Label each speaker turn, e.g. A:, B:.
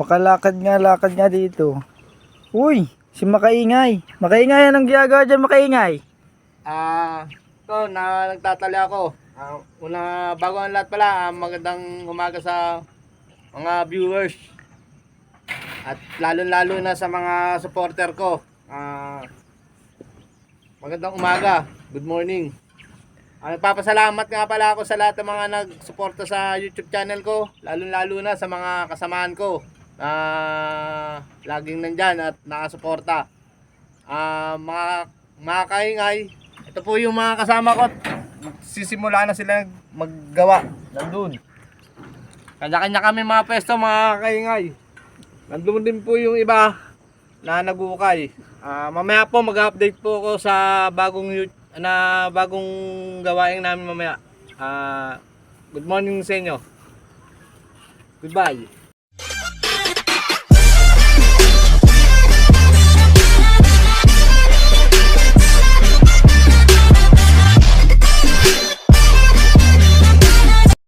A: Pakalakad nga dito. Uy, si Makaingay. Makaingay, anong ginagawa dyan, Makaingay?
B: Ito na nagtatali ako. Bago ang lahat pala, magandang umaga sa mga viewers. At lalo-lalo na sa mga supporter ko. Magandang umaga. Good morning. Nagpapasalamat nga pala ako sa lahat ng mga nagsuporta sa YouTube channel ko. Lalo-lalo na sa mga kasamahan ko na laging nandyan at nakasuporta. Mga kaingay, ito po yung mga kasama ko. Sisimula na sila maggawa. Nandun. Kanya-kanya kami mga pwesto, mga kaingay. Nandun din po yung iba na nagukay. Mamaya po mag-update po ako sa bagong gawain namin mamaya. Good morning sa inyo. Goodbye.